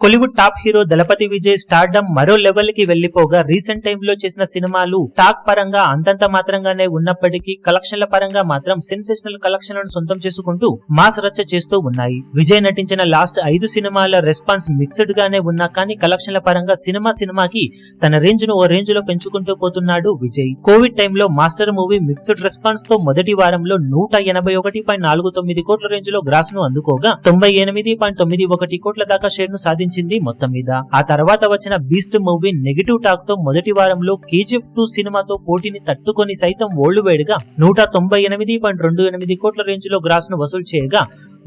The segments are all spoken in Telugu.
కోలీవుడ్ టాప్ హీరో దళపతి విజయ్ స్టార్డమ్ మరో లెవెల్ కి వెళ్లిపోగా రీసెంట్ టైమ్ లో చేసిన సినిమాలు టాక్ పరంగా అంతంత మాత్రంగానే ఉన్నప్పటికీ కలెక్షన్ల పరంగా మాత్రం సెన్సేషనల్ కలెక్షన్లను సొంతం చేసుకుంటూ మాస్ రచ్చ చేస్తూ ఉన్నాయి. విజయ్ నటించిన లాస్ట్ 5 సినిమాల రెస్పాన్స్ మిక్స్డ్ గానే ఉన్నా కానీ కలెక్షన్ల పరంగా సినిమాకి తన రేంజ్ ను ఓ రేంజ్ లో పెంచుకుంటూ పోతున్నాడు విజయ్. కోవిడ్ టైంలో మాస్టర్ మూవీ మిక్స్డ్ రెస్పాన్స్ తో మొదటి వారంలో 181.49 కోట్ల రేంజ్ లో గ్రాస్ ను అందుకోగా 98.91 కోట్ల దాకా షేర్ ను సాధించింది మొత్తం మీద. ఆ తర్వాత వచ్చిన బీస్ట్ మూవీ నెగటివ్ టాక్ తో మొదటి వారంలో KGF 2 సినిమాతో పోటీని తట్టుకొని సైతం ఓల్డ్ వైడ్ గా 198.28 కోట్ల రేంజ్ లో గ్రాస్ ను వసూలు చేయగా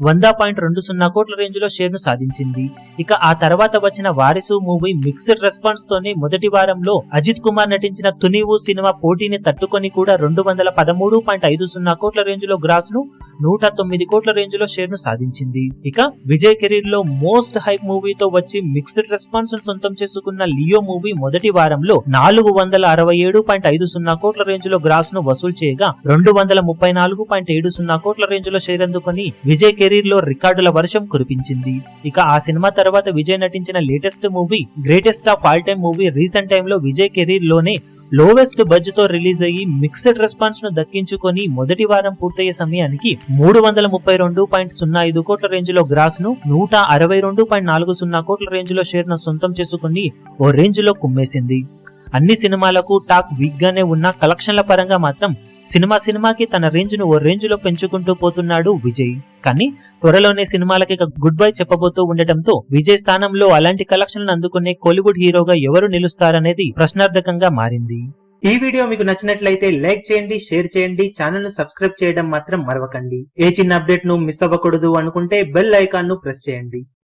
100.20 కోట్ల రేంజ్ లో షేర్ ను సాధించింది. ఇక ఆ తర్వాత వచ్చిన వారిసు మూవీ మిక్స్డ్ రెస్పాన్స్ తోనే మొదటి వారంలో అజిత్ కుమార్ నటించిన తునివు సినిమా పోటీని తట్టుకొని కూడా 213.50 కోట్ల రేంజ్ లో గ్రాస్ ను 109 కోట్ల రేంజ్ లో షేర్ ను సాధించింది. ఇక విజయ్ కెరీర్ లో మోస్ట్ హైప్ మూవీతో వచ్చి మిక్స్డ్ రెస్పాన్స్ ను సొంతం చేసుకున్న లియో మూవీ మొదటి వారంలో 467.50 కోట్ల రేంజ్ లో గ్రాస్ ను వసూలు చేయగా 234.70 కోట్ల రేంజ్ లో షేర్ అందుకొని విజయ్ కెరీర్ లో రికార్డుల వర్షం కురిపించింది. ఇక ఆ సినిమా తర్వాత విజయ్ నటించిన latest movie greatest of all time movie recent time లో విజయ్ కెరీర్ లోనే లోవెస్ట్ బడ్జ్ తో రిలీజ్ అయ్యి మిక్స్డ్ రెస్పాన్స్ ను దక్కించుకొని మొదటి వారం పూర్తయ్యే సమయానికి 332.05 కోట్ల రేంజ్ లో గ్రాస్ ను 162.40 కోట్ల రేంజ్ లో షేర్ ను సొంతం చేసుకుని ఓ రేంజ్ లో కుమ్మేసింది. అన్ని సినిమాలకు టాక్ వీక్ గానే ఉన్న కలెక్షన్ల పరంగా మాత్రం సినిమాకి తన రేంజ్ ను ఓ రేంజ్ లో పెంచుకుంటూ పోతున్నాడు విజయ్. కానీ త్వరలోనే సినిమాలకి గుడ్ బై చెప్పబోతూ ఉండటంతో విజయ్ స్థానంలో అలాంటి కలెక్షన్లను అందుకునే కోలీవుడ్ హీరోగా ఎవరు నిలుస్తారనేది ప్రశ్నార్థకంగా మారింది. ఈ వీడియో మీకు నచ్చినట్లయితే లైక్ చేయండి, షేర్ చేయండి, ఛానల్ ను సబ్స్క్రైబ్ చేయడం మాత్రం మరవకండి. ఏ చిన్న అప్డేట్ ను మిస్ అవ్వకూడదు అనుకుంటే బెల్ ఐకాన్ ను ప్రెస్ చేయండి.